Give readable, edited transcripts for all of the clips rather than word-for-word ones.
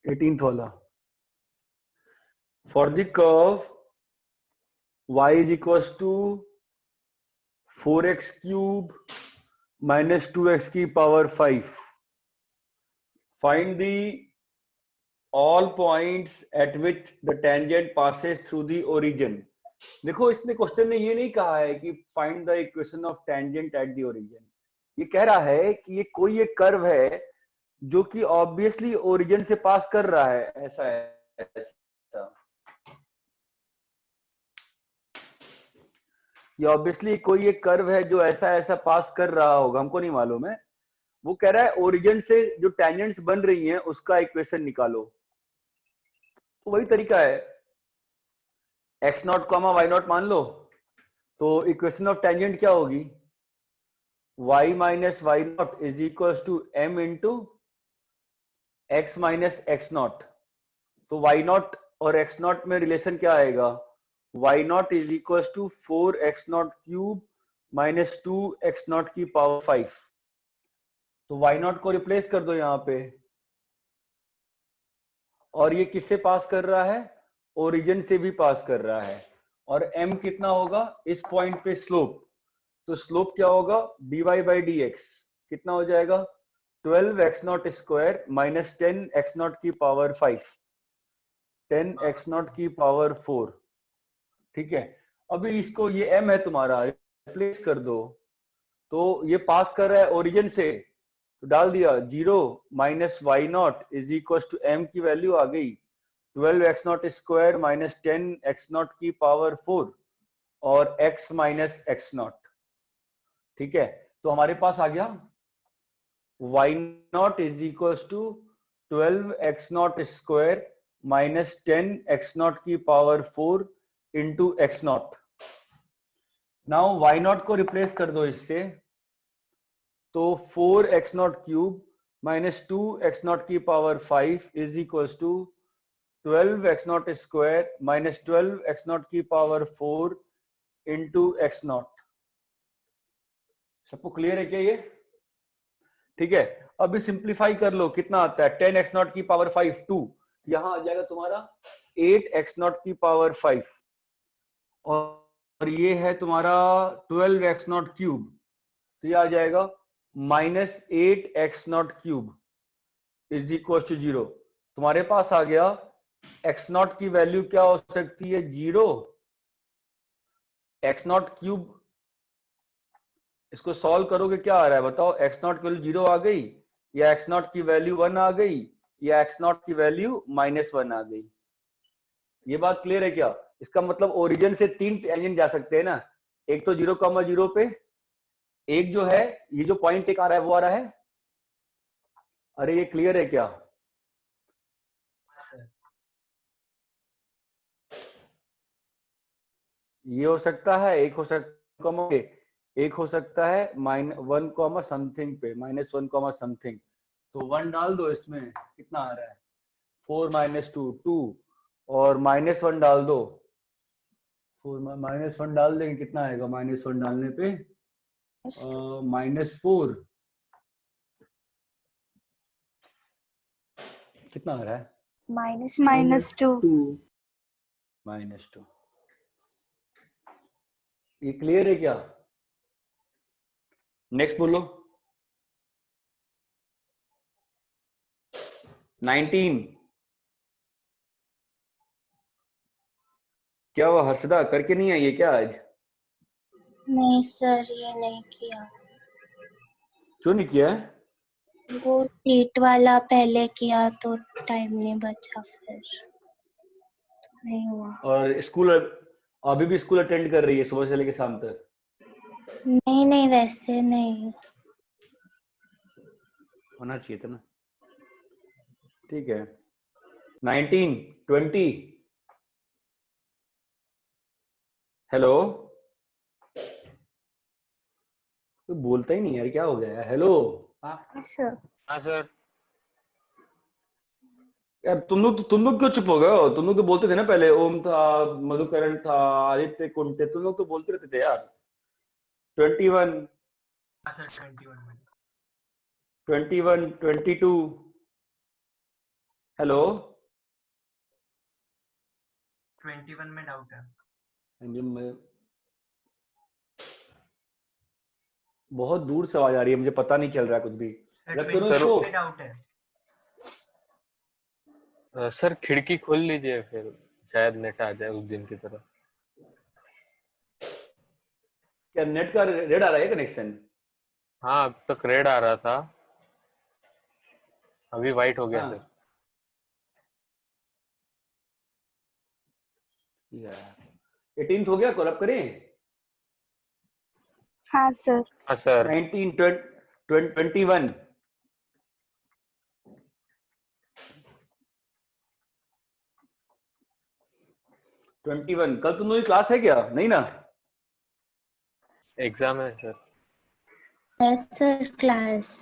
18th वाला, for the curve y is equals to 4x cube minus 2x की power 5, find the all points at which the tangent passes through the origin. देखो इसने question में ये नहीं कहा है कि find the equation of tangent at the origin, ये कह रहा है कि ये कोई एक कर्व है जो कि ऑब्वियसली ओरिजिन से पास कर रहा है, ऐसा है, ऐसा। ये ऑब्वियसली कोई एक कर्व है जो ऐसा ऐसा पास कर रहा होगा, हमको नहीं मालूम है। वो कह रहा है ओरिजिन से जो टेंजेंट्स बन रही हैं उसका इक्वेशन निकालो। तो वही तरीका है, X not comma Y not मान लो, तो इक्वेशन ऑफ टेंजेंट क्या होगी, y minus Y not is equal to m into X minus X not. तो y नॉट और x नॉट में रिलेशन क्या आएगा, y not is equal to 4x not cube minus 2x not की power 5। तो y nought को replace कर दो यहाँ पे, और ये किससे पास कर रहा है, ओरिजिन से भी पास कर रहा है। और m कितना होगा इस पॉइंट पे स्लोप, तो स्लोप क्या होगा dy बाई डी एक्स, कितना हो जाएगा 12x not square minus 10x not की पावर 5, 10x नॉट की पावर 4। ठीक है, अभी इसको ये m है तुम्हारा, रिप्लेस कर दो, तो ये पास कर रहा है ओरिजिन से, तो डाल दिया 0 minus Y not is equal to m की वैल्यू आ गई 12x not square minus 10x not की पावर 4 और x माइनस एक्स नॉट। ठीक है, तो हमारे पास आ गया y not is equal to 12x not square minus 10x not की power 4 into x nought. Now y nought को रिप्लेस कर दो इससे, तो 4x not cube minus 2x not की power 5 is equal to 12x not square minus 12x nought की power 4 into x nought. सबको clear है क्या ये? ठीक है, अभी सिंप्लीफाई कर लो, कितना आता है 10x नॉट की पावर 5 2, यहां आ जाएगा तुम्हारा 8x नॉट की पावर 5, और ये है तुम्हारा 12x नॉट क्यूब, तो ये आ जाएगा minus 8x not cube is equal to 0। तुम्हारे पास आ गया x नॉट की वैल्यू क्या हो सकती है 0, x नॉट क्यूब, इसको सॉल्व करोगे क्या आ रहा है बताओ, x नॉट की वैल्यू 0 आ गई, या x नॉट की वैल्यू 1 आ गई, या x नॉट की वैल्यू माइनस 1 आ गई। ये बात क्लियर है क्या? इसका मतलब ओरिजिन से 3 टेंजेंट जा सकते हैं ना, एक तो 0,0 पे, एक जो है ये जो पॉइंट एक आ रहा है वो आ रहा है। अरे ये क्लियर है क्या? ये हो सकता है, एक हो सकता, एक हो सकता है -1 कॉमा समथिंग पे, -1 कॉमा समथिंग, तो 1 डाल दो इसमें, कितना आ रहा है 4 माइनस 2 2, और -1 डाल दो, -1 डाल देंगे, कितना आएगा -1 डालने पे -4, कितना आ रहा है -2। -2। ये क्लियर है क्या? नेक्स्ट बोलो 19। क्या हुआ हर्षदा, करके नहीं आई है क्या आज? नहीं सर, ये नहीं किया। क्यों नहीं किया है? वो नीट वाला पहले किया तो टाइम नहीं बचा, फिर तो नहीं हुआ। और स्कूल अभी भी स्कूल अटेंड कर रही है सुबह से लेकर शाम तक? नहीं नहीं, वैसे नहीं। होना चाहिए था ना। ठीक है 19 20। हेलो, तो बोलता ही नहीं यार, क्या हो गया यार? हेलो। हाँ सर। हाँ सर। यार तुम लोग क्यों चुप हो गए हो? तुम लोग तो बोलते थे ना पहले, ओम था, मधुकरण था, आदित्य कुंटे, तुम लोग तो बोलते रहते थे यार। 21 हाँ सर 21 में 21 22 हेलो 21 में डाउट है। बहुत दूर से आवाज आ रही है, मुझे पता नहीं चल रहा है कुछ भी। रख करो 21 इसको। में डाउट है। सर खिड़की खोल लीजिए, फिर शायद नेट आ जाए उस दिन की तरह। क्या नेट का रेड आ रहा है कनेक्शन? हाँ, अब तक रेड आ रहा था, अभी वाइट हो गया हाँ सर। 18th हो गया, कॉल अप करें। हाँ सर। हाँ सर। 19 21 21 कल तुम लोग की क्लास है क्या? नहीं ना? एग्जाम है sir. Yes sir, class.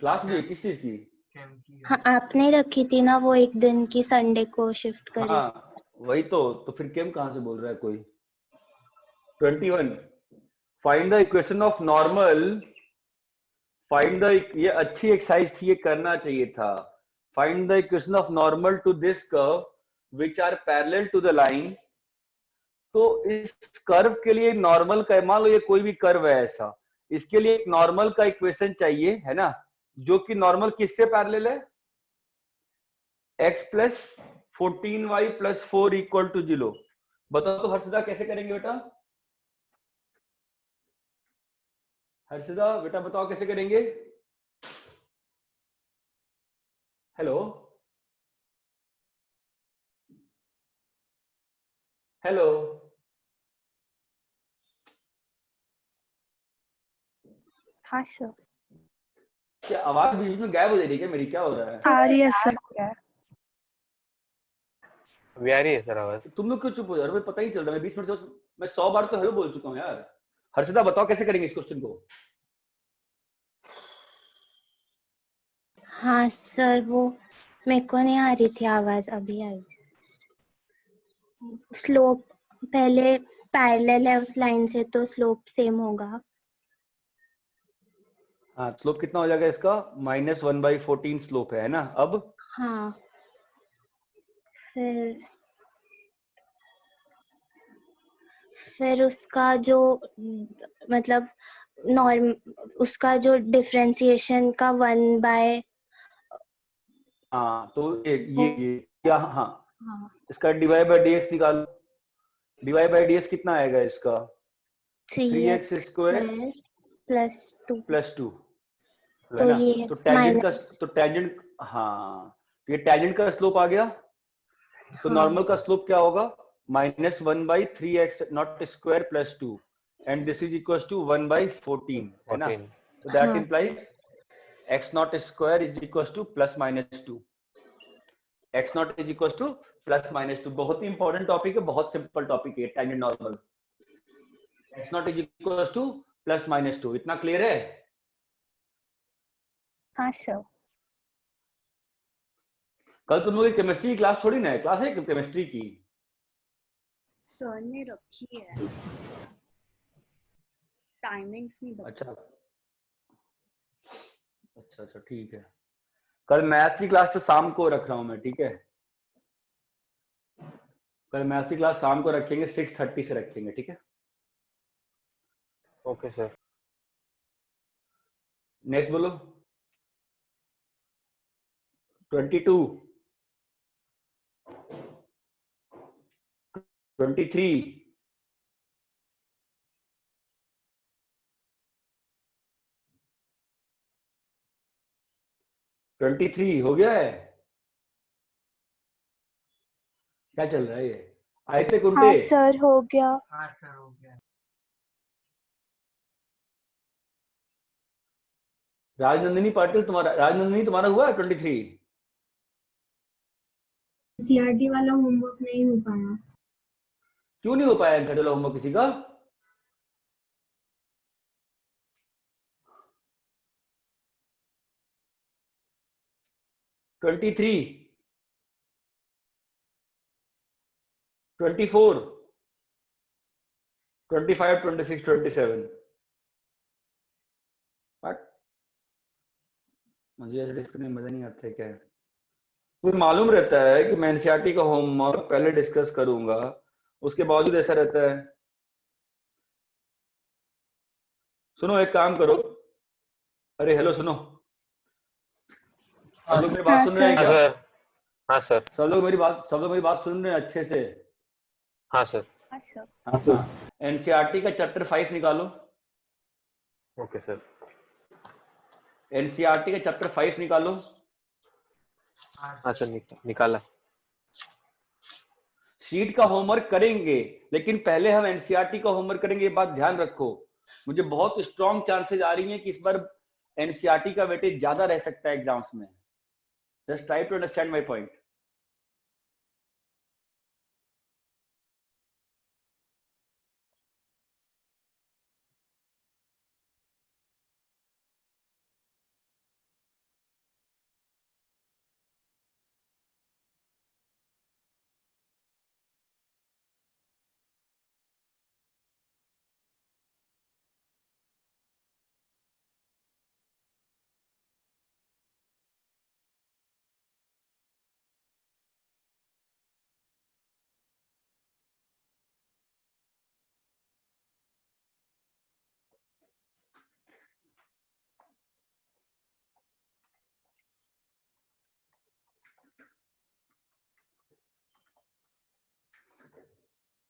Class भी है किस चीज की? केम की है। हाँ, आपने रखी थी ना वो एक दिन की, संडे को शिफ्ट करी। हाँ वही तो फिर केम कहाँ से बोल रहा है कोई? 21 find the equation of normal. Find the, ये अच्छी एक्सरसाइज थी, ये करना चाहिए था। Find the equation of normal to this curve which are parallel to the line. तो इस कर्व के लिए नॉर्मल का, मान लो ये कोई भी कर्व है ऐसा, इसके लिए एक नॉर्मल का इक्वेशन चाहिए है ना, जो कि नॉर्मल किससे पैरेलल है? x plus 14y plus 4 equal to 0। बताओ तो हर्षदा कैसे करेंगे बेटा? हर्षदा बेटा बताओ कैसे करेंगे? हेलो हेलो हाँ सर। क्या आवाज बीच में गायब हो जा रही है क्या मेरी? क्या हो रहा है? आ रही है सर। अभी आ रही है सर आवाज। तुम लोग क्यों चुप हो जा रहे हो? मुझे पता ही चल रहा है, 20 मिनट से मैं 100 बार तो हेलो बोल चुका हूँ यार। हर्षदा बताओ कैसे करेंगे इस क्वेश्चन को? हाँ सर, वो मेरे को नहीं आ रही थी आवाज, अभी आई। स्लोप पहले पैरेलल है उस लाइन से, तो स्लोप सेम होगा। हाँ स्लोप कितना हो जाएगा इसका? -1/14 स्लोप है ना? अब हाँ, फिर उसका जो मतलब नॉर्म उसका जो डिफरेंशिएशन का 1/, हाँ तो ये क्या, हाँ हाँ, इसका डिवाइड बाय dx निकालो। डिवाइड बाय dx कितना आएगा इसका? 3x 3x square plus 2। Plus 2 है तो ना? ये तो टेंजेंट का, माइनस। तो टेंजेंट, हाँ तो ये टेंजेंट का स्लोप आ गया। तो हाँ नॉर्मल का स्लोप क्या होगा? -1/3x not square plus 2 and this is equal to 1/14 है ना? 14। तो दैट हाँ implies x not square is equal to +-2। x not is equal to +-2। बहुत ही इंपॉर्टेंट टॉपिक है, बहुत सिंपल टॉपिक है tangent normal. x not is equal to +-2। इतना क्लियर है? हाँ सर। कल तुम लोग केमिस्ट्री की क्लास छोड़ी ना? क्लास है केमिस्ट्री की? सर ने रखी है, टाइमिंग्स नहीं बता। अच्छा अच्छा अच्छा ठीक है। कल मैथ्स की क्लास तो शाम को रख रहा हूं मैं, ठीक है? कल मैथ्स की क्लास शाम को रखेंगे, 6:30 से रखेंगे, ठीक है? Okay sir. नेक्स्ट बोलो। 22 23 23 हो गया है? क्या चल रहा है ये? आयते कुंटे। हाँ सर, हो गया। हाँ सर हो गया। राजनंदिनी पाटिल तुम्हारा, राजनंदिनी तुम्हारा हुआ है 23? सीआरटी वाला होमवर्क नहीं हो पाया। क्यों नहीं हो पाया एनसीईआरटी वाला होमवर्क किसी का? Twenty three 24 25 26 27। बट मुझे ऐसे डिस्कस में मजा नहीं आता है क्या? मुझे मालूम रहता है कि मैं एनसीईआरटी का होमवर्क पहले डिस्कस करूंगा, उसके बावजूद ऐसा रहता है। सुनो एक काम करो, अरे हेलो सुनो, सब लोग मेरी बात सुन रहे हैं हाँ क्या? सर। हाँ सर। सब लोग मेरी बात सुन रहे हैं अच्छे से? हाँ सर। हाँ सर। हाँ, एनसीईआरटी का चैप्टर 5 निकालो। Okay sir. एनसीईआरटी का चैप्टर 5 निकालो। हाँ सर, निकाला। शीट का होमवर्क करेंगे, लेकिन पहले हम एनसीईआरटी का होमवर्क करेंगे, ये बात ध्यान रखो। मुझे बहुत स्ट्रॉन्ग चांसेस आ रही हैं कि इस बार एनसीईआरटी का वेटेज ज्यादा रह सकता है एग्जाम्स में। Just try to understand my point.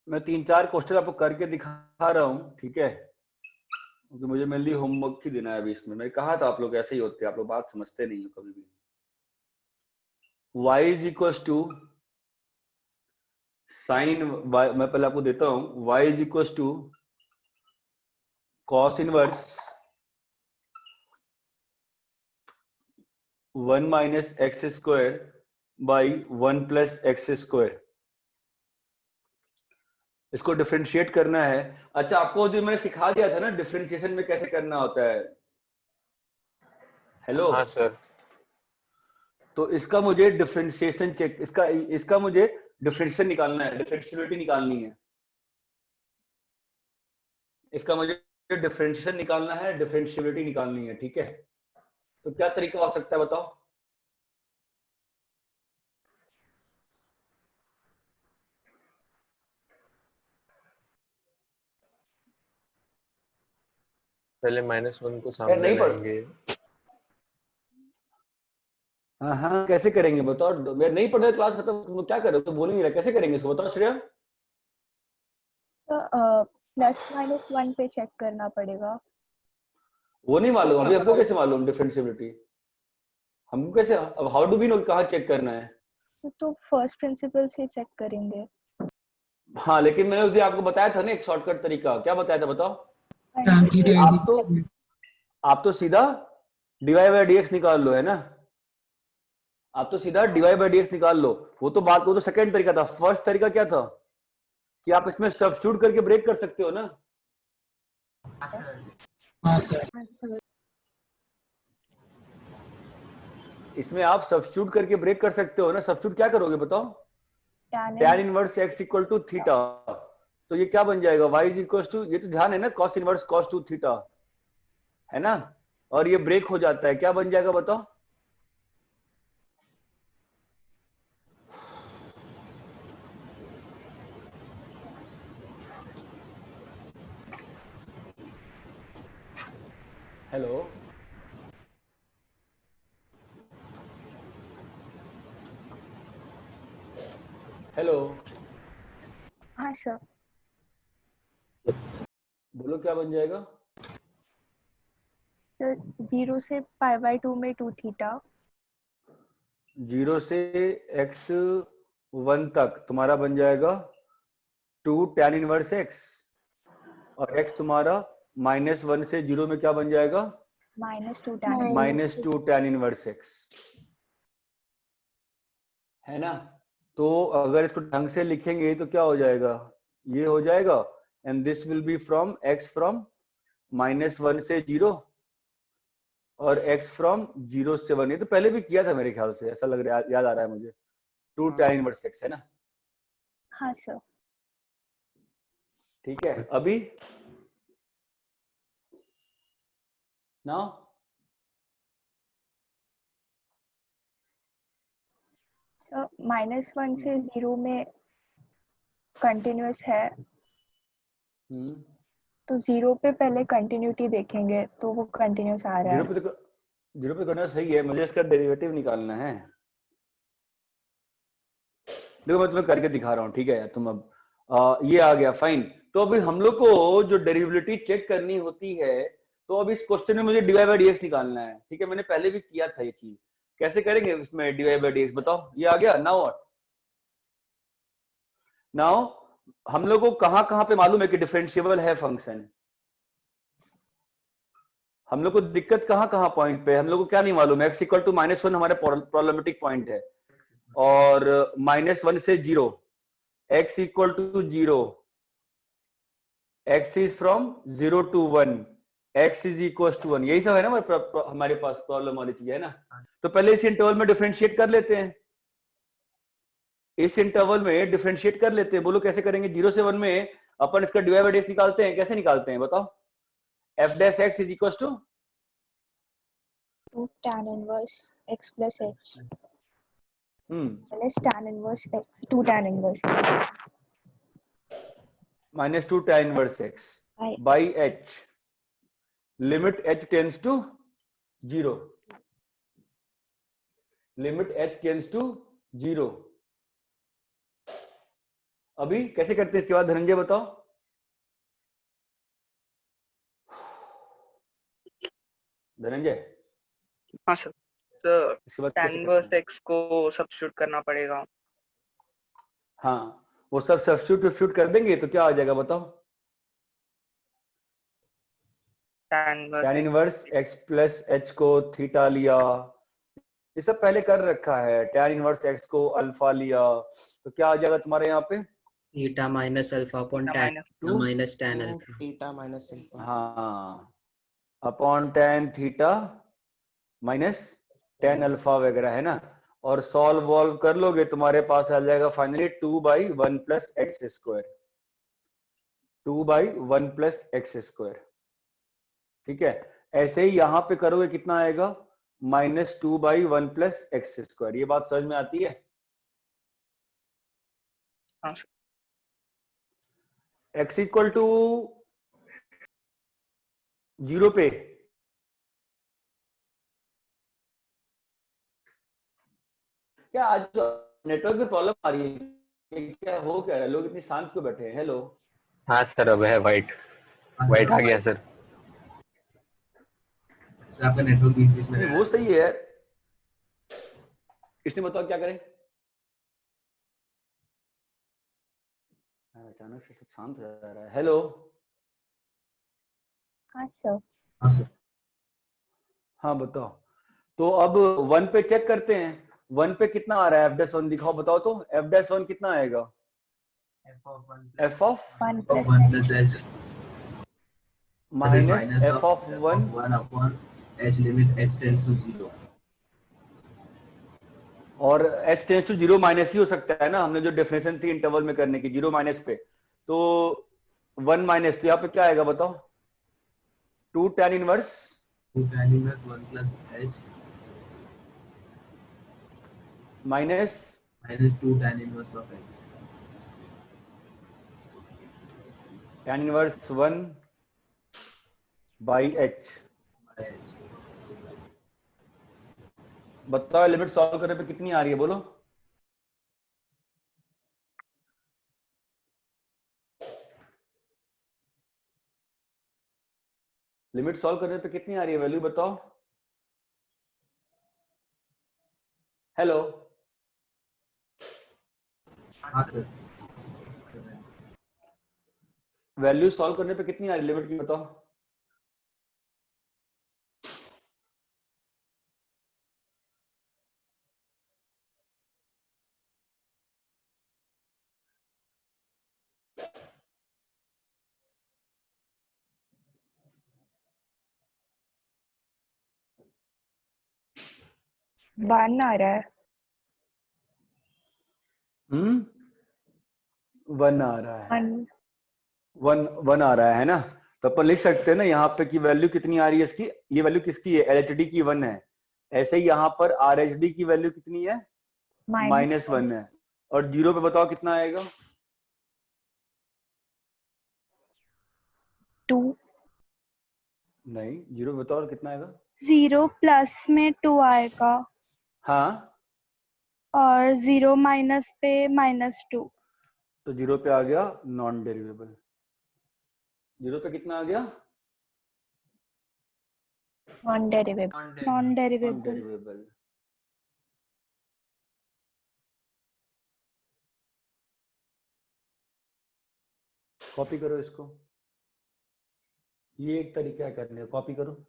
मैं 3-4 क्वेश्चन आपको करके दिखा रहा हूं, ठीक है? क्योंकि मुझे मेनली होमवर्क ही देना है अभी इसमें। मैं कहा था आप लोग ऐसे ही होते हैं, आप लोग बात समझते नहीं हो कभी भी। y is equal to sine y, मैं पहले आपको देता हूं, y is equal to cos inverse 1 minus X square by 1 plus X square. इसको डिफरेंशिएट करना है। अच्छा, आपको जो मैंने सिखा दिया था ना डिफरेंशिएशन में कैसे करना होता है, हेलो? हाँ सर। तो इसका मुझे डिफरेंशिएशन चेक, इसका मुझे डिफरेंशिएशन निकालना है, डिफरेंशिएबिलिटी निकालनी है। इसका मुझे डिफरेंशिएशन निकालना है, डिफरेंशिएबिलिटी निकालनी है, ठीक है? तो क्या तरीका हो सकता है बताओ? पहले -1 को यार सामने नहीं पढ़, लाएंगे। हाँ हाँ कैसे करेंगे बताओ? मैं नहीं पढ़ रहा, क्लास खत्म, तुम क्या कर रहे हो? तो बोल नहीं रहा, कैसे करेंगे इसको बताओ श्रेया? +-1 पे चेक करना पड़ेगा। वो नहीं मालूम अभी हमको, कैसे मालूम डिफरेंशिएबिलिटी? हमको कैसे, अब हाउ डू वी नो कहाँ चेक करना है? तो फर्स्ट प्रिंसिपल से चेक करेंगे। हाँ लेकिन मैंने उस दिन आपको बताया था ना एक शॉर्टकट तरीका, क्या बताया था बताओ? आप तो सीधा डिवाई बाई डी एक्स निकाल लो, है ना? आप तो सीधा डिवाई बाई डी एक्स निकाल लो। वो तो सेकंड तरीका था। फर्स्ट तरीका क्या था कि आप इसमें सब्स्टिट्यूट करके ब्रेक कर सकते हो ना। हाँ सर। इसमें आप सब्स्टिट्यूट करके ब्रेक कर सकते हो ना। सब्स्टिट्यूट क्या करोगे बताओ? tan inverse x equal to theta. तो ये क्या बन जाएगा? y इज इक्वल टू, ये तो ध्यान है ना, cos इनवर्स cos 2 थीटा, है ना? और ये ब्रेक हो जाता है, क्या बन जाएगा बताओ? हेलो, हेलो, हाँ सर। बोलो क्या बन जाएगा? तो 0 से π/2 में 2 थीटा। 0 से x1 तक तुम्हारा बन जाएगा 2 tan इनवर्स x, और x तुम्हारा -1 से 0 में क्या बन जाएगा? -2 tan -2 tan इनवर्स x, है ना? तो अगर इसको ढंग से लिखेंगे तो क्या हो जाएगा? ये हो जाएगा, and this will be from x from -1 से 0 और x फ्रॉम 0 से 1। ये तो पहले भी किया था मेरे ख्याल से, ऐसा लग रहा है, याद आ रहा है मुझे। 2 tan इनवर्स x, है ना? हाँ सर। ठीक है, अभी नाउ -1 से 0 में कंटिन्यूअस है, तो 0 पे पहले कंटिन्यूटी देखेंगे तो वो कंटिन्यूअस आ रहा है। जीरो पे करना सही है, मुझे इसका डेरिवेटिव निकालना है। देखो मैं तुम्हें करके दिखा रहा हूँ, ठीक है? तुम अब ये आ गया, फाइन। तो अभी हम लोग को जो डेरिवेटिव चेक करनी होती है, तो अब इस क्वेश्चन में मुझे dy by dx निकालना है, ठीक है? मैंने पहले भी किया था ये चीज। कैसे करेंगे इसमें dy by dx, बताओ। ये आ गया। नाउ हम लोग को कहां पे मालूम है कि डिफरेंशिएबल है फंक्शन? हम लोग को दिक्कत कहां पॉइंट पे? हम लोग को क्या नहीं मालूम है? x इक्वल टू -1 हमारे प्रॉब्लमेटिक पॉइंट है, और -1 से 0, x equal to 0, x is from 0 to 1, x is equal to 1, यही सब है ना हमारे पास प्रॉब्लम वाली चीज है ना। तो पहले इस इंटरवल में डिफरेंशिएट कर लेते हैं, इस इंटरवल में डिफरेंशिएट कर लेते हैं। बोलो कैसे करेंगे? 0 से 1 में अपन इसका dy by dx निकालते हैं। कैसे निकालते हैं बताओ? f dash x is equal to 2 tan inverse x plus h minus tan inverse x, 2 tan inverse x minus 2 tan inverse x by h, limit h tends to 0, limit h tends to 0। अभी कैसे करते हैं इसके बाद? धनंजय बताओ। धनंजय। हाँ sir, तो इसके बाद tan कैसे इनवर्स करते हैं? x को सब्स्टिट्यूट करना पड़ेगा। हाँ, वो सब सब्स्टिट्यूट कर देंगे तो क्या आ जाएगा बताओ? tan inverse x plus h को थीटा लिया, ये सब पहले कर रखा है। tan इनवर्स x को अल्फा लिया, तो क्या आ जाएगा तुम्हारे यहाँ पे? Theta minus alpha upon tan minus tan alpha. Theta minus alpha, हाँ, upon tan theta minus tan alpha वगैरह, है ना। और सॉल्व वॉल्व कर लोगे, तुम्हारे पास आ जाएगा finally 2/1 plus X square, 2/1 plus X square. ठीक है, ऐसे ही यहां पे करोगे कितना आएगा? -2/1 प्लस एक्स स्क्वायर। ये बात समझ में आती है? हाँ। x इक्वल टू 0 पे क्या आज नेटवर्क में प्रॉब्लम आ रही है? क्या हो क्या है? लोग इतनी शांत क्यों बैठे हैं? हेलो। हाँ सर, अब है वाइट आ गया सर। आपका नेटवर्क बीच में वो सही है यार, इसने बताओ क्या करें? अचानक से सब शांत हो जा रहा है। हेलो। हाँ सर। हाँ सर। हाँ बताओ। तो अब 1 पे चेक करते हैं। 1 पे कितना आ रहा है? f'1 दिखाओ, बताओ तो। f'1 कितना आएगा? f of 1 plus h minus f of 1 upon h limit h tends to 0। और h टेंस टू 0 माइनस ही हो सकता है ना, हमने जो डेफिनेशन थी इंटरवल में करने की 0 माइनस पे, तो 1 माइनस, तो यहाँ पे क्या आएगा बताओ? 2 tan inverse 1 plus h minus 2 tan inverse of h। tan inverse 1 by h। बताओ लिमिट सॉल्व करने पे कितनी आ रही है? बोलो। लिमिट सॉल्व करने पे कितनी आ रही है वैल्यू? बताओ। हेलो। हाँ सर। वैल्यू सॉल्व करने पे कितनी आ रही है लिमिट की? बताओ। वन आ रहा है। 1 आ रहा है। 1 आ रहा है ना, तो अपन लिख सकते हैं ना यहाँ पे कि वैल्यू कितनी आ रही है इसकी। ये वैल्यू किसकी है? LHD की 1 है। ऐसे ही यहाँ पर RHD की वैल्यू कितनी है? -1 है, और 0 पे बताओ कितना आएगा? 2 नहीं, 0 पे बताओ कितना आएगा? 0 प्लस में 2 आएगा हाँ, और 0 माइनस पे -2। तो 0 पे आ गया नॉन डेरिवेबल। 0 पे कितना आ गया? Non derivable. Non non derivable. Derivable. Copy करो इसको, ये एक तरीका है करने का, कॉपी करो।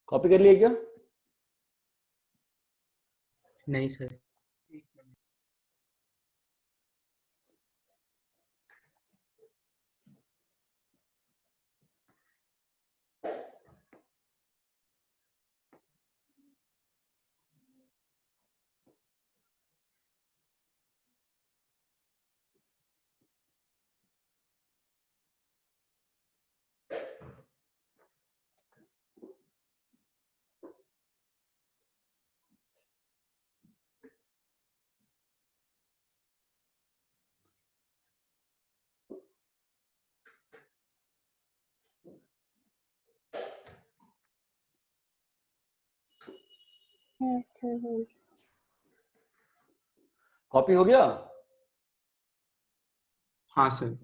कॉपी कर लिए क्या? नहीं सर। कॉपी हो गया? हाँ सर।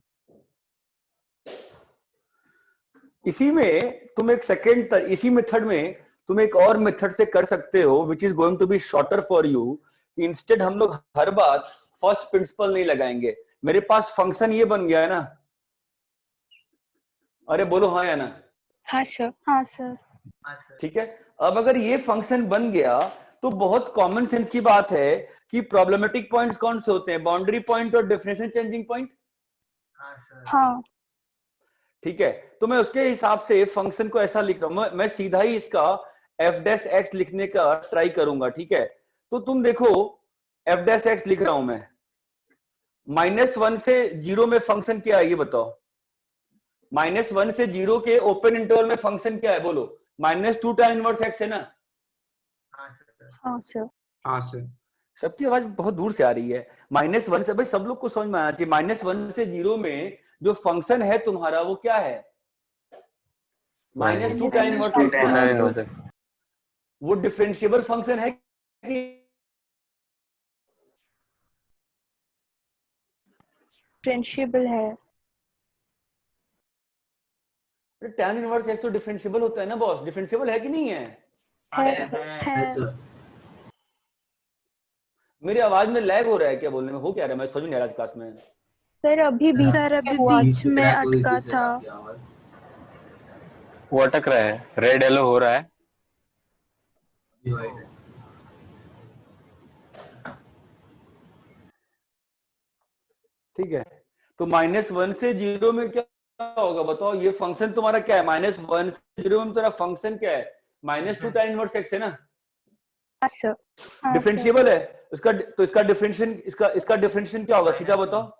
इसी में तुम एक सेकेंड इसी मेथड में तुम एक और मेथड से कर सकते हो, which is going to be shorter for you. Instead हम लोग हर बार फर्स्ट प्रिंसिपल नहीं लगाएंगे। मेरे पास फंक्शन ये बन गया है ना, अरे बोलो हाँ या ना? हाँ सर। हाँ सर। ठीक है, अब अगर ये फंक्शन बन गया तो बहुत कॉमन सेंस की बात है कि प्रॉब्लमेटिक पॉइंट्स कौन से होते हैं? बाउंड्री पॉइंट और डिफरेंशियल चेंजिंग पॉइंट। हाँ। ठीक है, तो मैं उसके हिसाब से फंक्शन को ऐसा लिख रहा हूं, मैं सीधा ही इसका f डैश x लिखने का ट्राई करूंगा। ठीक है, तो तुम देखो f डैश x लिख रहा हूं मैं। -1 से 0 में फंक्शन क्या है ये बताओ? -1 से 0 के ओपन इंटरवल में फंक्शन क्या है बोलो? -2 tan इनवर्स x है ना? हाँ सर। हाँ सर। सबकी आवाज बहुत दूर से आ रही है। -1 से, भाई सब लोग को समझ में आना चाहिए, -1 से 0 में जो फंक्शन है तुम्हारा वो क्या है? -2 tan इनवर्स x है ना? वो डिफरेंशिएबल फंक्शन है कि डिफरेंशिएबल है। tan इनवर्स x तो डिफरेंशिएबल होता है ना बॉस? डिफरेंशिएबल है कि नहीं है? Yes, sir. मेरी आवाज में लैग हो रहा है क्या? बोलने में हो क्या रहा है? मैं समझ नहीं आ रहा आज क्लास में। सर अभी बीच सर अभी हुआ। बीच में क्रैक हो रही अटका थी सर था। आपकी आवाज। वो अटक रहा है, रेड येलो हो रहा है। अभी वाइट है। ठीक है, तो -1 से 0 में क्या होगा बताओ? ये फंक्शन तुम्हारा क्या है? -1 से 0 में तुम्हारा फंक्शन क्या है? -2 tan इनवर्स x है ना? हाँ सर। डिफरेंशिएबल है इसका, तो इसका डिफरेंशिएशन क्या होगा सीधा बताओ?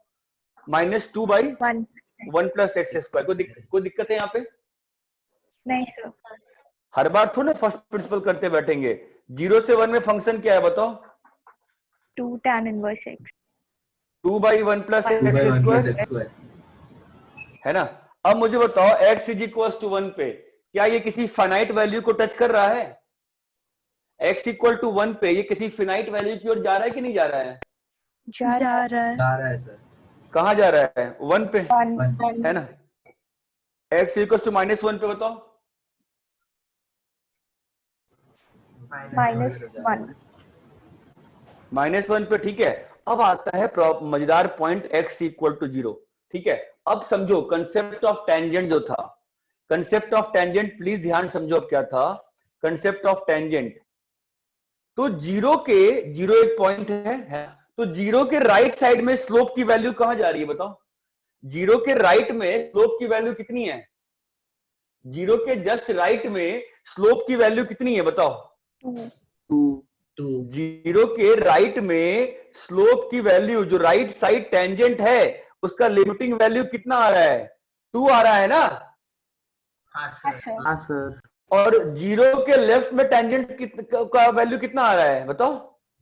-2 बाई 1 प्लस एक्स स्क्वायर। कोई दिक्कत है यहाँ पे? नहीं सर। हर बार थोड़ा फर्स्ट प्रिंसिपल करते बैठेंगे। 0 से 1 में फंक्शन क्या है बताओ? 2 tan inverse x। 2 by 1 plus 2 by 1 plus x x square. है ना? अब मुझे बताओ x इज इक्वल टू 1 पे क्या ये किसी फाइनाइट वैल्यू को टच कर रहा है? x इक्वल टू 1 पे ये किसी फिनाइट वैल्यू की ओर जा रहा है कि नहीं जा रहा है? जा रहा जा रहा है सर। कहाँ जा रहा है? 1 पे वन। है ना? x इक्वल टू -1 पे बताओ। -1। -1 पे, ठीक है। अब आता है मजेदार पॉइंट x इक्वल टू 0, ठीक है। अब समझो कंसेप्ट ऑफ टेंजेंट जो था, कंसेप्ट ऑफ टेंजेंट प्लीज ध्यान समझो अब क्या था कंसेप्ट ऑफ टेंजेंट। तो जीरो एक पॉइंट है, तो जीरो के राइट साइड में स्लोप की वैल्यू कहां जा रही है बताओ? जीरो के राइट में स्लोप की वैल्यू कितनी है? जीरो के जस्ट राइट में स्लोप की वैल्यू कितनी है बताओ? 2 जीरो के राइट में स्लोप की वैल्यू, जो राइट साइड टेंजेंट है उसका लिमिटिंग वैल्यू कितना आ रहा है? 2 आ रहा है ना? हाँ सर। हाँ सर। और जीरो के लेफ्ट में टेंजेंट का वैल्यू कितना आ रहा है बताओ?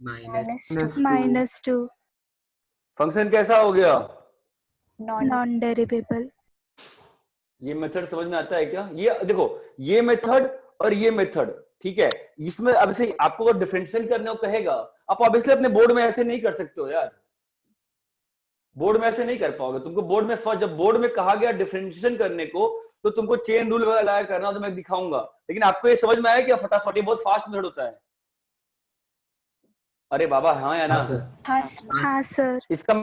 -2। फंक्शन कैसा हो गया? नॉन डेरिवेबल। ये मेथड समझ में आता है क्या? ये देखो, ये मेथड और ये मेथड, ठीक है। इसमें अब से आपको अगर डिफरेंशिएट करने को कहेगा, आप ऑब्वियसली अपने बोर्ड में ऐसे नहीं कर सकते हो यार, बोर्ड में ऐसे नहीं कर पाओगे। तुमको बोर्ड में फर्स्ट, जब बोर्ड में कहा गया डिफरेंशिएशन करने को, तो तुमको चेन रूल वगैरह लगा करना, तो मैं दिखाऊंगा। लेकिन आपको ये समझ में आया कि फटाफट, ये बहुत फास्ट मेथड होता है। अरे बाबा हाँ या ना? हाँ सर। इसका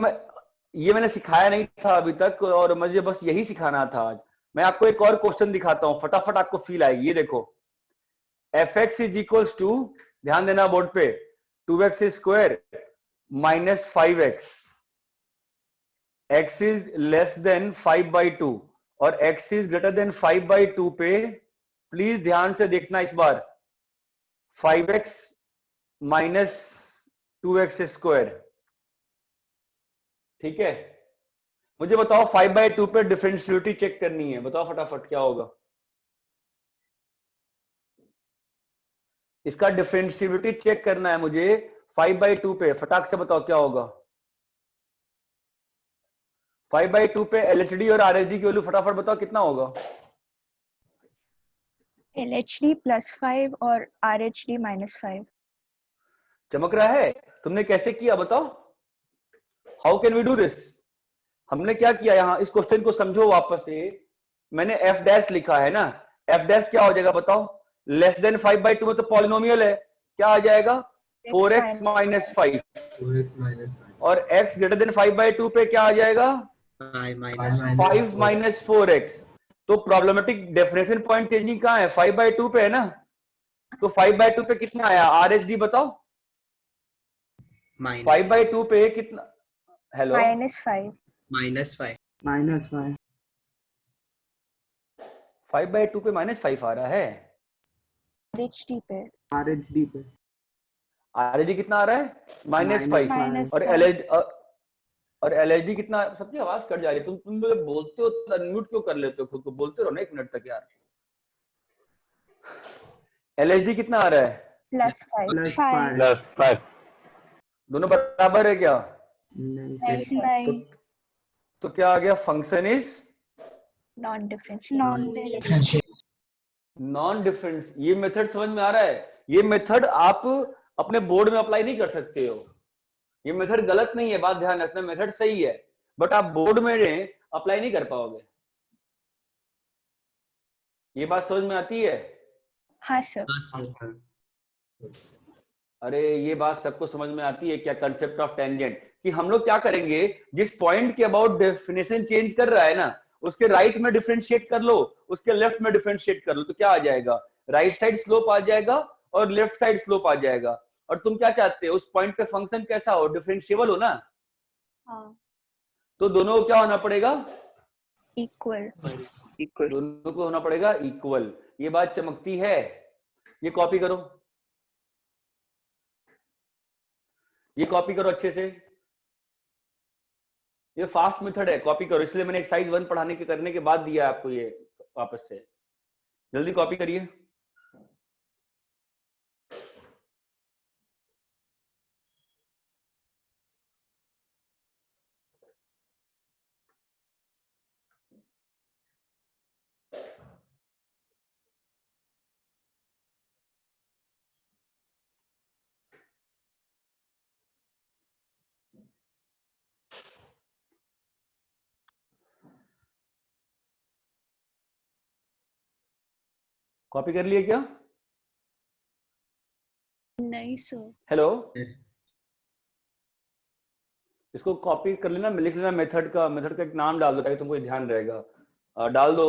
ये मैंने सिखाया नहीं था अभी तक, और मुझे बस यही सिखाना था आज। मैं आपको एक और क्वेश्चन दिखाता हूं, फटाफट आपको फील आएगी। ये देखो, fx इज इक्वल्स टू, ध्यान देना बोर्ड पे, 2x square minus 5x, x is less then 5/2 और x इज ग्रेटर देन 5/2 पे प्लीज ध्यान से देखना इस बार, 5x माइनस 2x स्क्वायर, ठीक है। मुझे बताओ 5/2 पे डिफरेंशियलिटी चेक करनी है, बताओ फटाफट क्या होगा? इसका डिफरेंशियलिटी चेक करना है मुझे 5/2 पे, फटाक से बताओ क्या होगा? 5/2 पे LHD और RHD की वैल्यू फटाफट बताओ कितना होगा? LHD +5 और RHD -5। चमक रहा है? तुमने कैसे किया बताओ? How can we do this? हमने क्या किया यहाँ, इस क्वेश्चन को समझो वापस से। मैंने f डैश लिखा है ना, f डैश क्या हो जाएगा बताओ? लेस देन 5/2 में तो पॉलिनोमियल है, क्या आ जाएगा? 4x minus 5। 2x माइनस 5 और x ग्रेटर देन 5/2 पे क्या आ जाएगा? 5 माइनस 4x। तो प्रॉब्लमेटिक डेफिनेशन पॉइंट चेंजिंग कहाँ है? 5/2 पे है ना। तो 5/2 पे कितना आया? RHD बताओ। 5/2 पे कितना? हेलो, -5। -5 5/2 पे -5 आ रहा है। RHD पे RHD कितना आ रहा है? -5। और LHD कितना? सबकी आवाज कट जा रही है। तुम लोग बोलते हो तो अनम्यूट क्यों कर लेते हो खुद को? बोलते रहो ना 1 मिनट तक यार। LHD कितना आ रहा है? +5। दोनों बराबर है क्या? नहीं। तो क्या आ गया? Function is non differential. Non difference. ये मेथड समझ में आ रहा है? ये मेथड आप अपने बोर्ड में अप्लाई नहीं कर सकते हो। ये मेथड गलत नहीं है, बात ध्यान रखना, मेथड सही है, बट आप बोर्ड में अप्लाई नहीं कर पाओगे। ये बात समझ में आती है? हाँ सर। अरे ये बात सबको समझ में आती है क्या? कंसेप्ट ऑफ टेंजेंट, कि हम लोग क्या करेंगे, जिस पॉइंट के अबाउट डेफिनेशन चेंज कर रहा है ना, उसके राइट में डिफरेंशिएट कर लो, उसके लेफ्ट में डिफरेंशिएट कर लो, तो क्या आ जाएगा? राइट साइड स्लोप आ जाएगा और लेफ्ट साइड स्लोप आ जाएगा। और तुम क्या चाहते हो? उस पॉइंट पे फंक्शन कैसा हो? डिफरेंशिएबल हो ना। हाँ। तो दोनों को क्या होना पड़ेगा? इक्वल। दोनों को होना पड़ेगा इक्वल। ये बात चमकती है। ये कॉपी करो, ये कॉपी करो अच्छे से। ये फास्ट मेथड है, कॉपी करो। इसलिए मैंने एक्सरसाइज 1 पढ़ाने के करने के बाद दिया आपको ये वापस से। जल्दी कॉपी करिए। कॉपी कर लिए क्या? नहीं सर। हेलो, इसको कॉपी कर लेना, लिख लेना मेथड का एक नाम डाल दो ताकि तुमको ध्यान रहेगा। डाल दो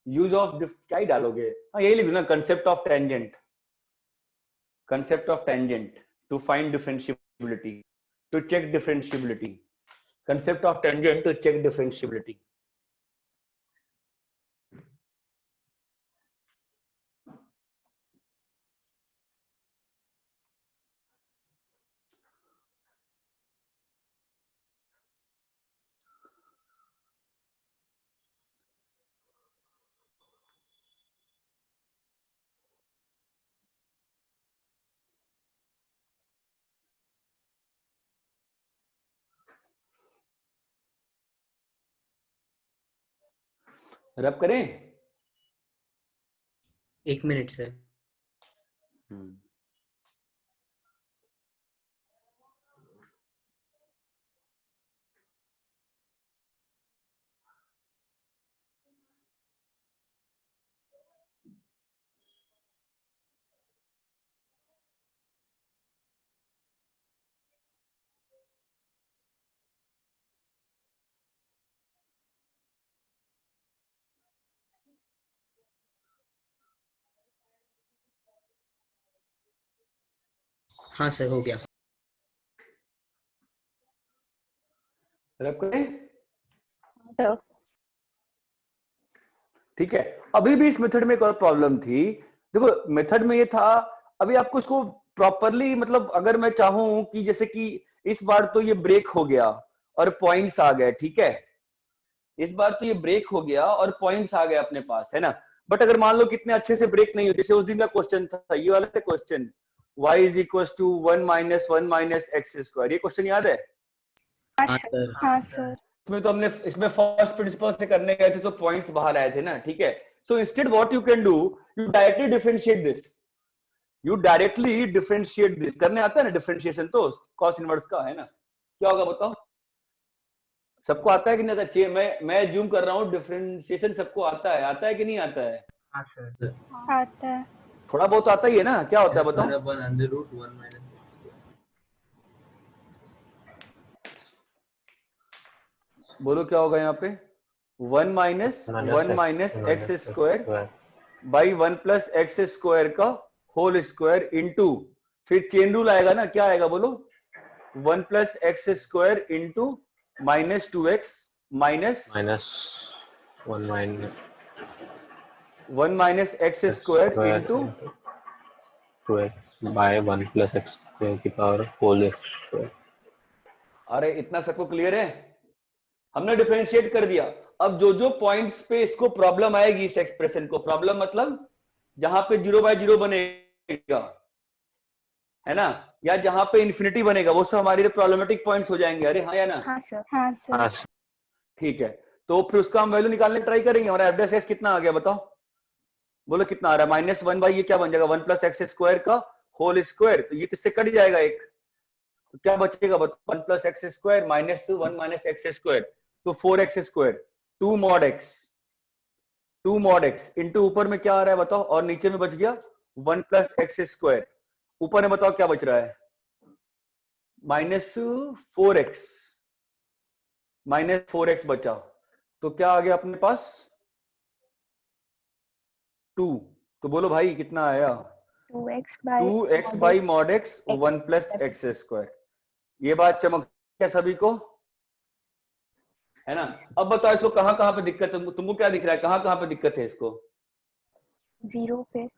यूज ऑफ क्या ही डालोगे, हाँ यही लिख दो ना, concept of tangent to find differentiability, to check differentiability, concept of tangent to check differentiability. Rub करें? 1 मिनट सर। हाँ सर हो गया। रब करें? सर ठीक है। अभी भी इस मेथड में एक और प्रॉब्लम थी। देखो मेथड में ये था, अभी आपको इसको प्रॉपरली, मतलब अगर मैं चाहूं कि जैसे कि इस बार तो ये ब्रेक हो गया और पॉइंट्स आ गए, ठीक है, इस बार तो ये ब्रेक हो गया और पॉइंट्स आ गए अपने पास, है ना। बट अगर मान लो कितने अच्छे से ब्रेक नहीं हो, जैसे उस दिन का क्वेश्चन था, ये वाला question y is equals to 1 minus x square, ये क्वेश्चन याद है? हाँ सर। हाँ सर। इसमें तो हमने इसमें फर्स्ट प्रिंसिपल से करने गए थे तो पॉइंट्स बाहर आए थे ना, ठीक है। So instead what you can do, you directly differentiate this, करने आता है ना डिफरेंशिएशन तो कॉस इनवर्स का, है ना। क्या होगा बताओ, सबको आता है कि नहीं आता? मैं जूम कर रहा हूँ, डिफरेंशिएशन सबको आता है कि नहीं आता है? हाँ सर। आता है। थोड़ा बहुत आता ही है ना, क्या होता है बताओ? बोलो क्या होगा यहाँ पे? 1 minus X square by 1 plus X square का होल स्क्वायर इंटू, फिर चेन रूल आएगा ना, क्या आएगा बोलो? 1 plus X square into minus 2x minus 1 minus X square into 2x by 1 plus X square की पावर होल एक्स स्क्वायर। अरे इतना सबको क्लियर है? हमने डिफरेंशिएट कर दिया। अब जो जो पॉइंट्स पे इसको प्रॉब्लम आएगी, इस एक्सप्रेशन को, प्रॉब्लम मतलब जहां पे 0/0 बनेगा, है ना, या जहां पे इंफिनिटी बनेगा, वो सब हमारे लिए प्रॉब्लमेटिक पॉइंट्स हो जाएंगे। अरे हाँ या ना? हाँ सर। हाँ सर। ठीक है, तो फिर उसका हम वैल्यू निकालने ट्राई करेंगे। हमारा एफ डैश कितना आ गया बताओ, बोलो कितना आ रहा है? -1 बाई ये क्या बन जाएगा? 1 प्लस एक्स स्क्वायर का होल स्क्वायर, तो ये किससे कट जाएगा एक, तो क्या बचेगा बताओ? 1 plus X square minus 1 minus X square, तो 4x square, 2 mod x into ऊपर में क्या आ रहा है बताओ, और नीचे में बच गया 1 प्लस एक्स स्क्वायर, ऊपर में बताओ क्या बच रहा है? -4x बचा, तो क्या आ गया अपने पास? 2। तो बोलो भाई कितना आया? 2x by mod x 1 plus X square. ये बात चमक क्या सभी को, है ना? अब बताओ इसको कहां कहां पे दिक्कत है, तुमको क्या दिख रहा है, कहां कहां पे दिक्कत है इसको? 0 पे।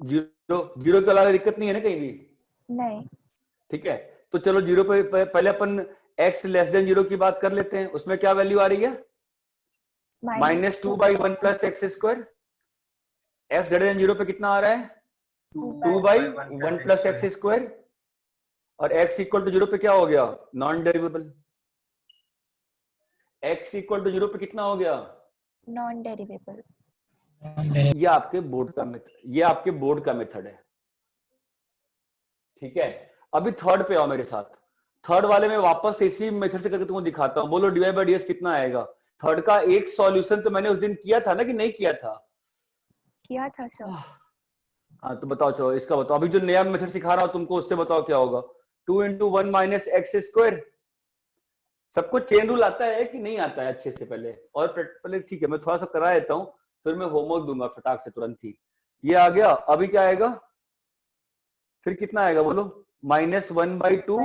जीरो के अलावा दिक्कत नहीं है ना कहीं भी? नहीं। ठीक है, तो चलो 0 पे पहले अपन x लेस देन 0 की बात कर लेते हैं। उसमें क्या वैल्यू आ रही है? -2 by 1 plus X square. x greater than 0 पे कितना आ रहा है? 2 बाई 1 प्लस एक्स स्क्वायर। और x इक्वल टू 0 पे क्या हो गया? नॉन डेरिवेबल। x इक्वल टू 0 पे कितना हो गया? नॉन डेरिवेबल। ये आपके बोर्ड का मेथड है, ठीक है। अभी थर्ड पे आओ मेरे साथ। थर्ड वाले में वापस इसी मेथड से करके तुमको दिखाता हूं। बोलो dy/ds कितना आएगा? थर्ड का एक सॉल्यूशन तो मैंने उस दिन किया था ना, कि नहीं किया था? किया था सर। हाँ तो बताओ, चलो इसका बताओ, अभी जो नया मेथड सिखा रहा हूँ तुमको उससे बताओ क्या होगा। 2 × 1 माइनस एक्स स्क्वायर। सबको चेन रूल आता है कि नहीं आता है अच्छे से पहले? और पहले ठीक है, मैं थोड़ा सा करा देता हूँ, फिर मैं होमवर्क दूंगा फटाक से तुरंत ही। ये आ गया, अभी क्या आएगा, फिर कितना आएगा बोलो? -1/2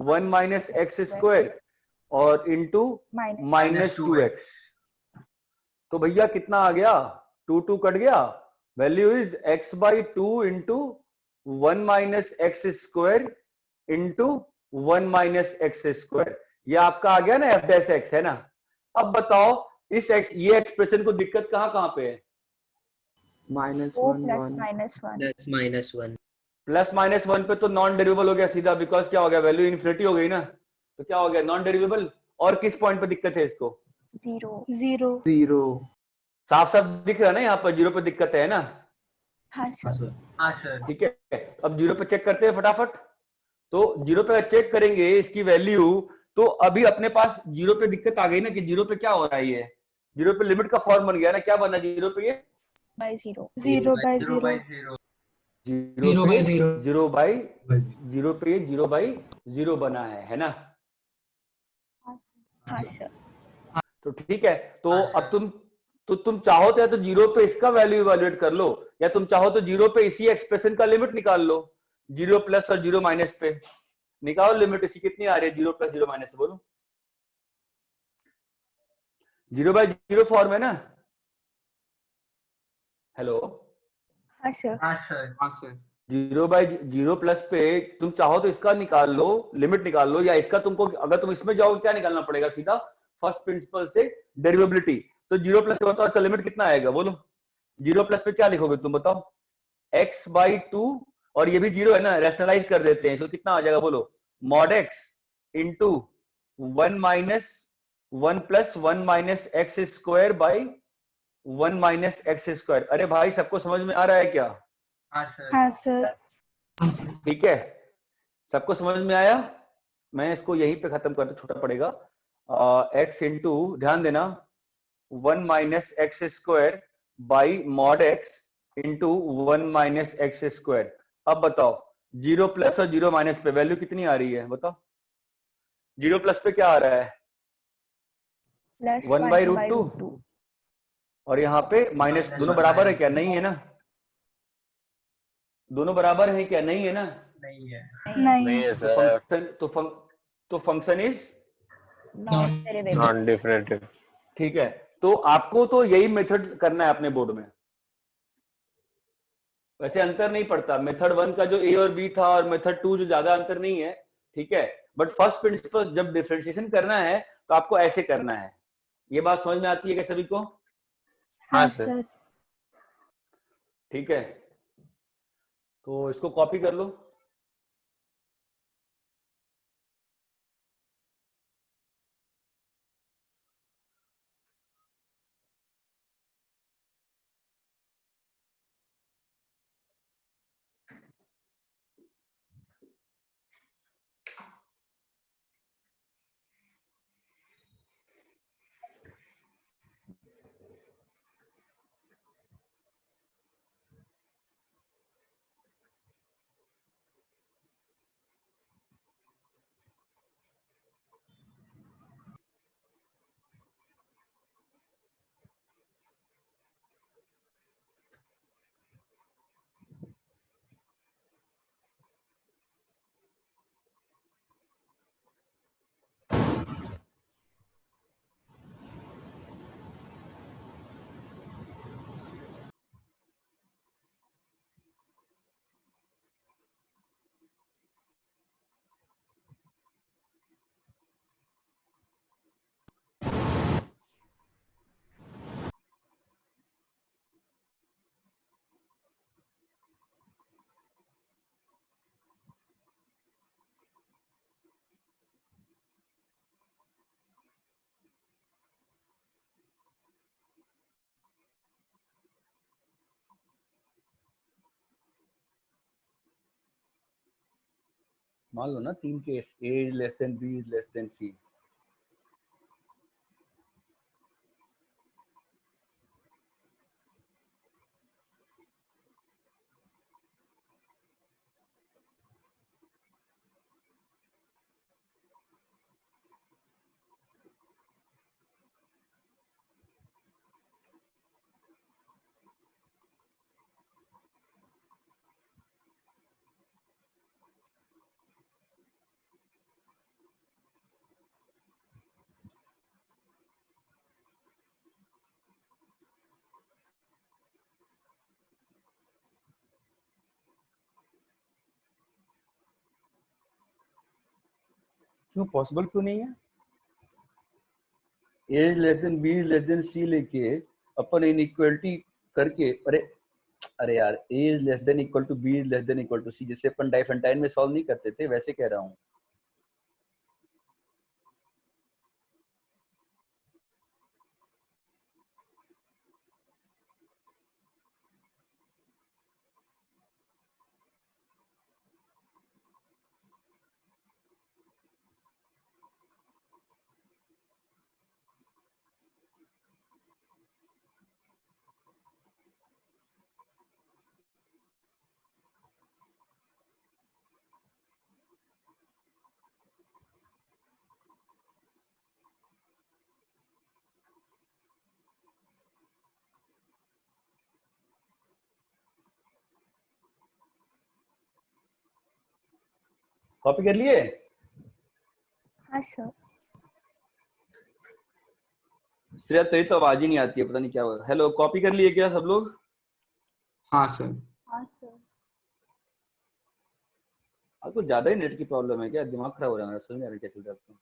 1 माइनस एक्स स्क्वायर और इंटू -2x। तो भैया कितना आ गया? 2 कट गया, value is x/2 into 1 minus X square into 1 minus X square. ये आपका आ गया ना f डैश x, है ना? अब बताओ इस x, ये एक्सप्रेशन को दिक्कत कहाँ कहाँ पे है? -1 +-1 प्लस माइनस 1 पे तो नॉन डेरिवेबल हो गया सीधा, बिकॉज क्या हो गया, वैल्यू इन्फिनिटी हो गई ना, तो क्या हो गया, नॉन डेरिवेबल। और किस पॉइंट पे दिक्कत है इसको? 0 साफ साफ दिख रहा है ना यहाँ पर, 0 पे दिक्कत है ना? हाँ सर। हाँ सर। ठीक है, अब 0 पे चेक करते हैं फटाफट। तो 0 पे चेक करेंगे इसकी वैल्यू, तो अभी अपने पास 0 पे दिक्कत आ गई ना, कि 0 पे क्या हो रहा है, ये 0 पे लिमिट का फॉर्म बन गया ना, क्या बना 0 पे? ये 0/0 0/0 0 पे 0 पे ये 0/0 बना है ना? हाँ सर। तो ठीक है, तो अब तुम चाहो तो या तो 0 पे इसका वैल्यू इवेल्युएट कर लो, या तुम चाहो तो 0 पे इसी एक्सप्रेशन का लिमिट निकाल लो। 0 प्लस और 0 माइनस पे निकालो लिमिट, इसी कितनी आ रही है 0 प्लस 0 माइनस से, बोलो? 0/0 फॉर्म है ना? हेलो? हाँ सर। हाँ सर। 0/0 प्लस पे तुम चाहो तो इसका निकाल लो, लिमिट निकाल लो, या इसका तुमको, अगर तुम इसमें जाओगे क्या निकालना पड़ेगा, सीधा फर्स्ट प्रिंसिपल से डेरिवेबिलिटी। तो 0 प्लस पे बताओ इसका लिमिट कितना आएगा, बोलो? 0 प्लस पे क्या लिखोगे तुम, बताओ? x/2, और ये भी 0 है ना, रैशनलाइज कर देते हैं, तो कितना आ जाएगा बोलो? mod x into 1 minus 1 plus 1 minus X square by 1 minus X square. अरे भाई सबको समझ में आ रहा है क्या? हाँ सर। ठीक है, सबको समझ में आया? मैं इसको यहीं पे खत्म करता, छोटा पड़ेगा। x इंटू, ध्यान देना, 1 minus X square by mod x into 1 minus X square. अब बताओ 0 प्लस और 0 माइनस पे वैल्यू कितनी आ रही है, बताओ? 0 प्लस पे क्या आ रहा है? 1/√2, और यहाँ पे माइनस, दोनों बराबर है क्या? नहीं है ना? दोनों बराबर है क्या? नहीं है ना? नहीं है। नहीं है सर, तो फंक्शन इज नॉन डिफरेंशिएबल। ठीक है, तो आपको तो यही मेथड करना है अपने बोर्ड में। वैसे अंतर नहीं पड़ता, मेथड 1 का जो ए और बी था और मेथड 2 जो ज्यादा अंतर नहीं है, ठीक है। बट फर्स्ट प्रिंसिपल जब डिफरेंशिएशन करना है तो आपको ऐसे करना है। ये बात समझ में आती है क्या सभी को? हाँ सर। ठीक है, तो इसको कॉपी कर लो। मान लो ना 3 case, A is less than B is less than C। क्यों पॉसिबल क्यों नहीं है? A less than b less than c लेके अपन इनइक्वालिटी करके, अरे यार a is less than equal to b is less than equal to c, जैसे अपन डाइफेंटाइन में सॉल्व नहीं करते थे वैसे कह रहा हूँ। कॉपी कर लिए? हाँ सर। श्रेया तेरी तो आवाज ही नहीं आती है, पता नहीं क्या हुआ। हेलो, कॉपी कर लिए क्या सब लोग? हाँ सर। हाँ सर। आपको ज्यादा ही नेट की प्रॉब्लम है क्या? दिमाग खराब हो रहा है मेरा, समझ नहीं आ रहा क्या चल रहा है आपको।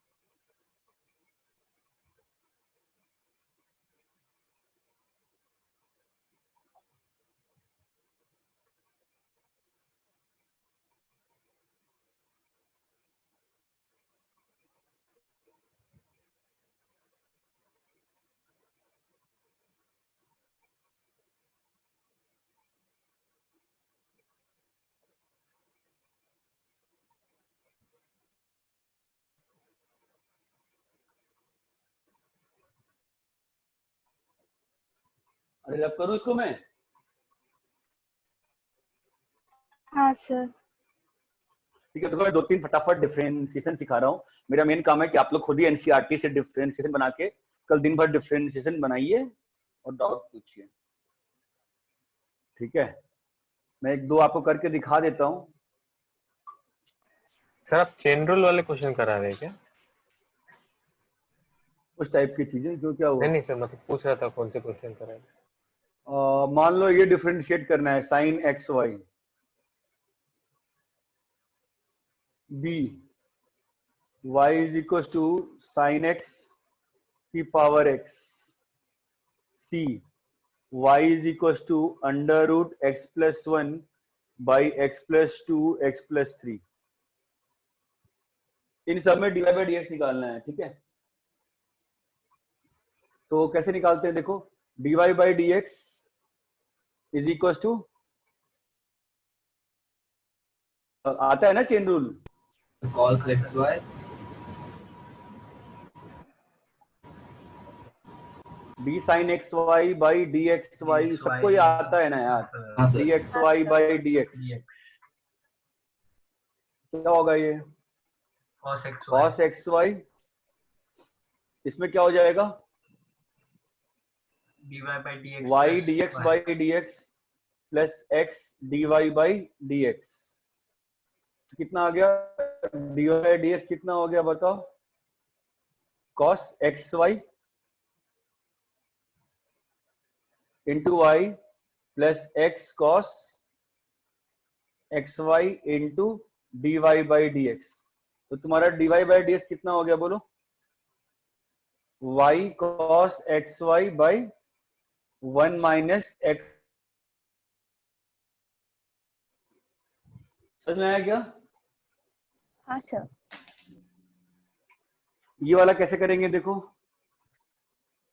अरे रब करूँ इसको मैं? हाँ सर। ठीक है, तो मैं 2-3 फटाफट डिफरेंशिएशन सिखा रहा हूँ। मेरा मेन काम है कि आप लोग खुद ही एनसीईआरटी से डिफरेंशिएशन बना के कल दिन भर डिफरेंशिएशन बनाइए और डाउट पूछिए, ठीक है? मैं 1-2 आपको करके दिखा देता हूँ। सर आप चेन रूल वाले क्वेश्चन करा रहे हैं क्या? उस टाइप की चीजें जो क्या हुआ? नहीं सर, मतलब पूछ रहा था कौन से क्वेश्चन करा रहे हैं। मान लो ये डिफरेंशिएट करना है sine x y, b y is equal to sine x की power x, c y is equal to under root x plus 1 by x plus 2 x plus 3। इन सब में डी बाई डी एक्स निकालना है, ठीक है? तो कैसे निकालते हैं देखो, D Y by D X is equal to, आता है ना chain rule, cos xy D sine x Y by D X Y, सबको ये आता है ना यार, हाँ sir D X Y by D X. क्या होगा ये? cos एक्स वाई, इसमें क्या हो जाएगा? Y D X by D X plus X D Y by D X. कितना आ गया? D Y by D X कितना हो गया बताओ? cos X Y into Y plus X cos X Y into D Y by D X. तो तुम्हारा D Y by D X कितना हो गया बोलो? Y cos X Y by 1 minus X. समझ में आया क्या? हाँ सर। ये वाला कैसे करेंगे देखो,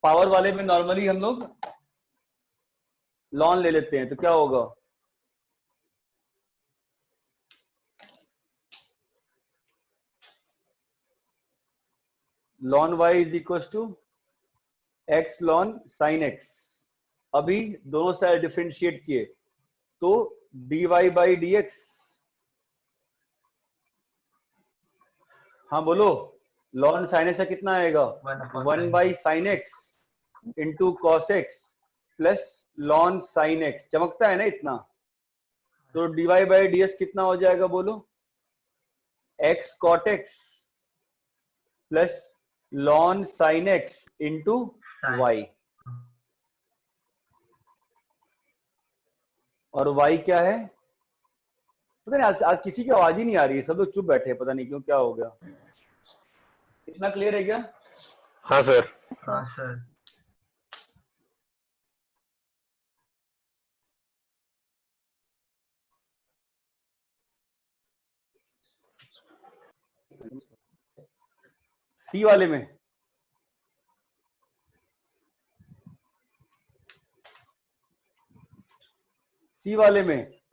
पावर वाले में नॉर्मली हम लोग लॉन ले लेते हैं, तो क्या होगा? Ln Y is equal to X ln sine X. अभी दोनों साइड डिफरेंशिएट किए तो D Y by D X, हाँ बोलो, लॉन साइन एक्स का कितना आएगा? 1 by sine X into cos X plus ln sine X, चमकता है ना इतना, तो D Y by D X कितना हो जाएगा बोलो? X cot X plus ln sine X into Y. और वाई क्या है? पता नहीं आज किसी की आवाज ही नहीं आ रही है, सब लोग चुप बैठे हैं, पता नहीं क्यों, क्या हो गया? इतना क्लियर है क्या? हाँ सर। हाँ सर। सी वाले में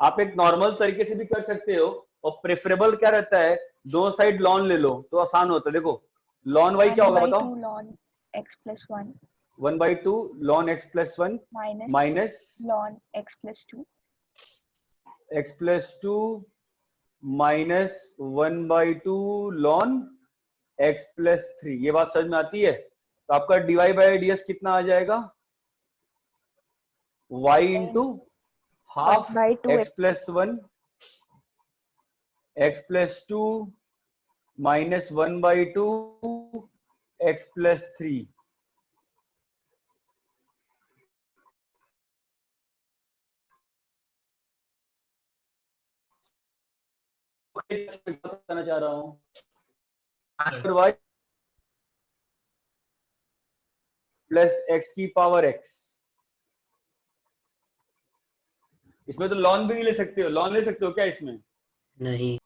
आप एक नॉर्मल तरीके से भी कर सकते हो, और प्रेफरेबल क्या रहता है, दो साइड लॉन ले लो तो आसान होता है। देखो लॉन वाई क्या होगा बताओ? 1/2 ln x plus 1 1/2 ln x plus 1 minus ln x plus 2 x plus 2 minus 1/2 ln x plus 3। ये बात समझ में आती है? तो आपका dy बाई ds कितना आ जाएगा? y into half 1/2 x plus 1 x plus 2 minus 1/2 x plus 3। बताना चाह रहा हूँ y प्लस x की पावर x। इसमें तो लॉन भी नहीं ले सकते हो, लॉन ले सकते हो क्या इसमें? नहीं।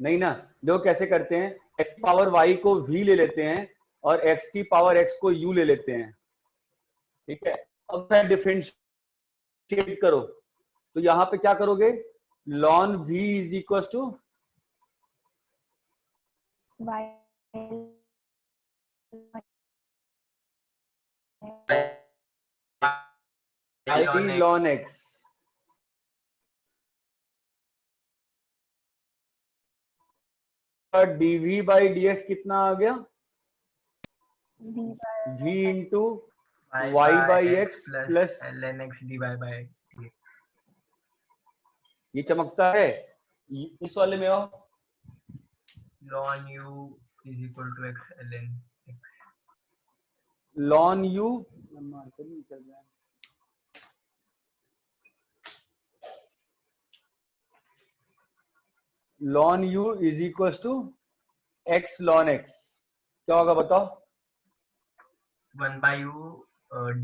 नहीं ना। देखो कैसे करते हैं, x की पावर y को v ले लेते हैं और x की पावर x को u ले लेते हैं। ठीक है, अब डिफरेंशिएट करो तो यहां पे क्या करोगे, ln v is equal to y ln x। dv by dx कितना आ गया? v into y by x plus ln x dy by dx। ये चमकता है। इस वाले में आओ, ln u is equal to x ln x। ln u ln u is equal to x ln x। क्या होगा बताओ? 1 by u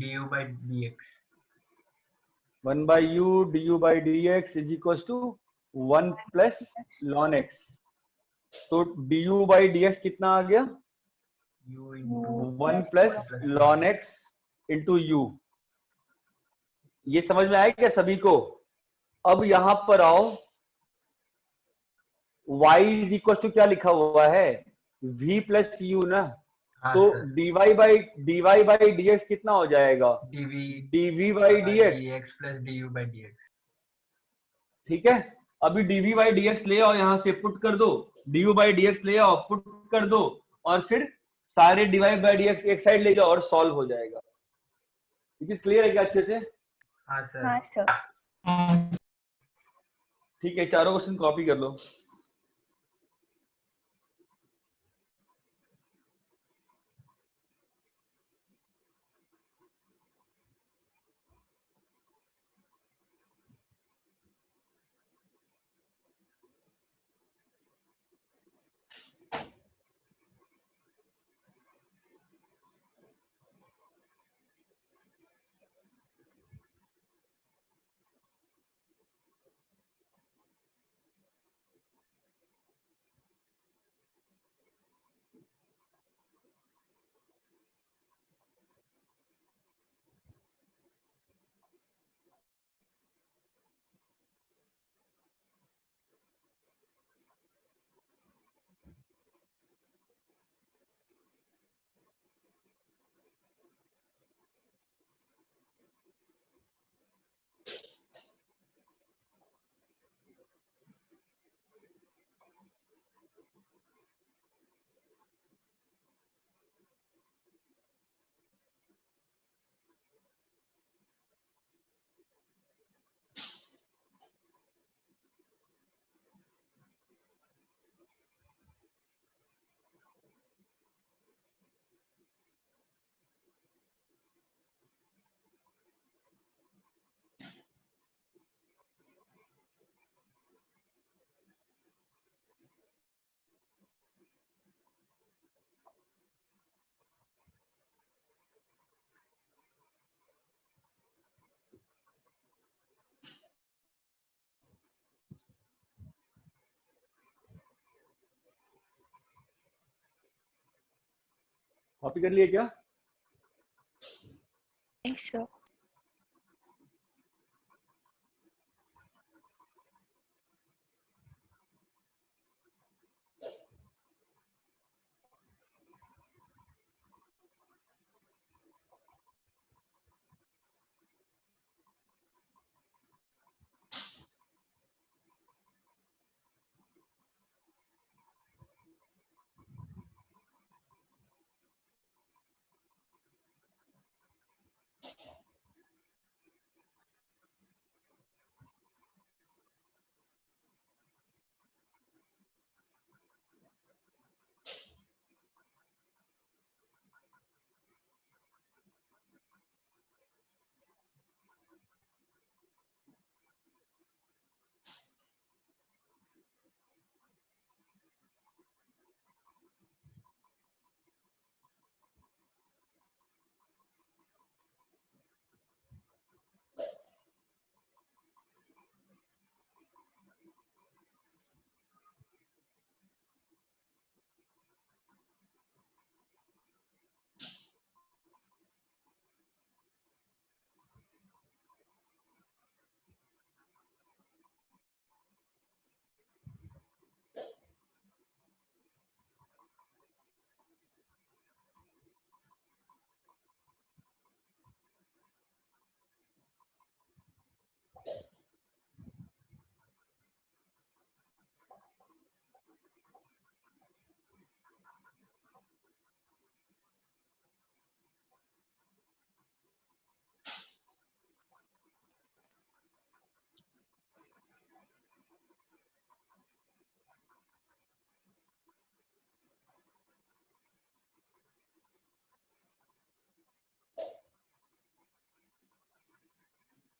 du by dx। 1 by u du by dx is equal to 1 plus ln x। तो du by dx कितना आ गया? u into 1 plus ln x into u। ये समझ में आया क्या सभी को? अब यहां पर आओ, y इज इक्वल टू क्या लिखा हुआ है? v प्लस u ना। हाँ तो सर। dy बाई dx कितना हो जाएगा? dv by dx। plus du by dx। ठीक है, अभी dv बाई dx ले आओ, यहां से पुट कर दो, du बाई dx ले आओ, पुट कर दो, और फिर सारे dy बाई dx एक साइड ले जाओ और सॉल्व हो जाएगा। ठीक, क्लियर है क्या अच्छे से? हाँ सर। हाँ सर। ठीक है, चारों क्वेश्चन कॉपी कर लो। कॉपी कर लिए क्या? Yes, sir.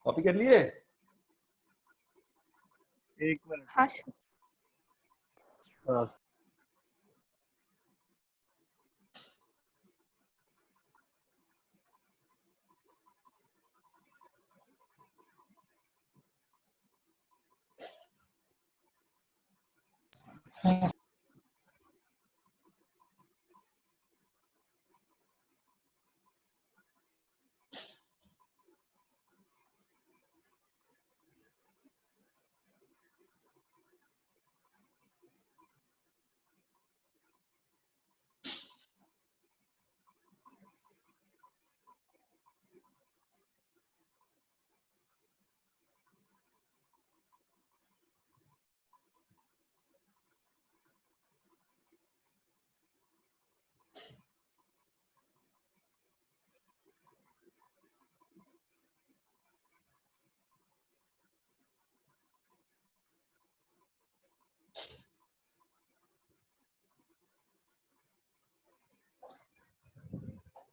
कॉपी कर लिए? एक मिनट। हाँ सर। हाँ।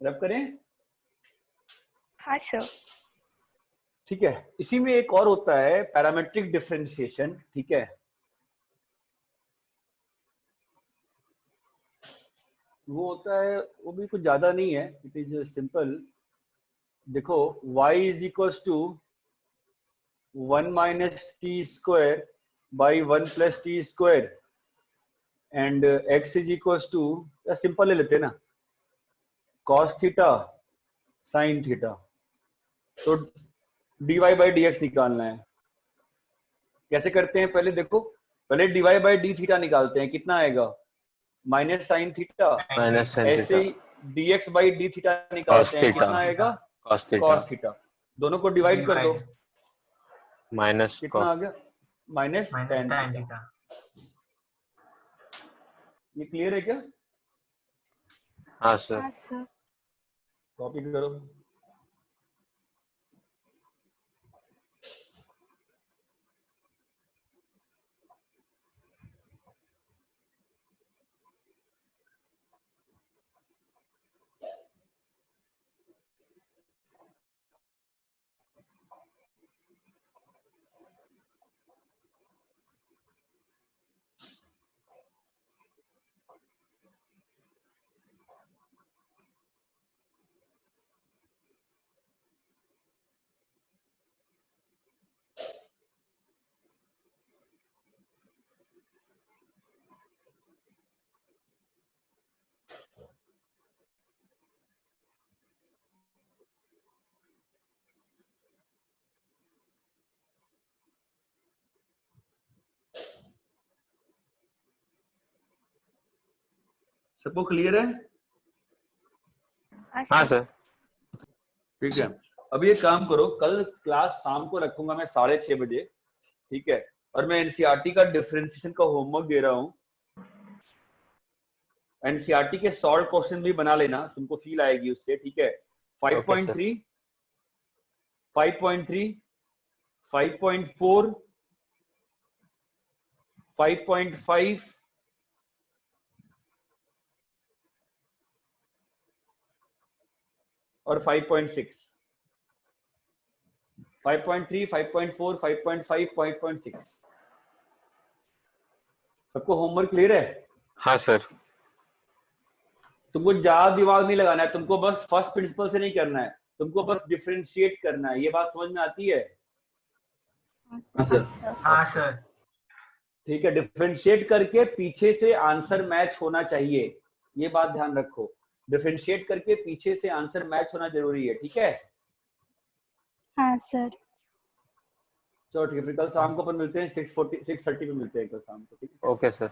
रब करें? हाँ सर। ठीक है, इसी में एक और होता है पैरामेट्रिक डिफरेंशिएशन। ठीक है, वो होता है, वो भी कुछ ज्यादा नहीं है, इट इज सिंपल। देखो y is equals to 1 minus T square by 1 plus T square and x is equals to, या सिंपल ले लेते हैं ना, cos थीटा sin थीटा। तो dy बाई डी एक्स निकालना है। कैसे करते हैं? पहले देखो, पहले dy बाई डी थीटा निकालते हैं, कितना आएगा? Minus sine theta. Minus sine ऐसे ही dx बाई डी थीटा निकालते हैं, कितना आएगा? cos theta cos theta. दोनों को डिवाइड कर दो, माइनस कितना आ गया? Minus minus tan tan theta. Theta. ये क्लियर है क्या? हाँ सर। हाँ सर। कॉपी करो। सबको क्लियर है? हाँ सर। ठीक है, अब ये काम करो, कल क्लास शाम को रखूंगा मैं 6:30 बजे, ठीक है, और मैं एनसीईआरटी का डिफरेंशिएशन का होमवर्क दे रहा हूँ। एनसीईआरटी के सॉल्व क्वेश्चन भी बना लेना, तुमको फील आएगी उससे, ठीक है। 5.3, 5.3, 5.4, 5.5, और 5.6, 5.3, 5.4, 5.5, 5.6। सबको होमवर्क क्लियर है? हाँ सर। तुमको ज्यादा दिमाग नहीं लगाना है, तुमको बस फर्स्ट प्रिंसिपल से नहीं करना है, तुमको बस डिफरेंशिएट करना है। ये बात समझ में आती है? हाँ सर। हाँ सर। ठीक है, डिफरेंशिएट करके पीछे से आंसर मैच होना चाहिए, ये बात ध्यान रखो। डिफरेंशिएट करके पीछे से आंसर मैच होना जरूरी है, ठीक है। हाँ सर। चलो ठीक है, फिर कल शाम को अपन मिलते हैं 6:30 पे मिलते हैं कल शाम को, ठीक है। Okay sir.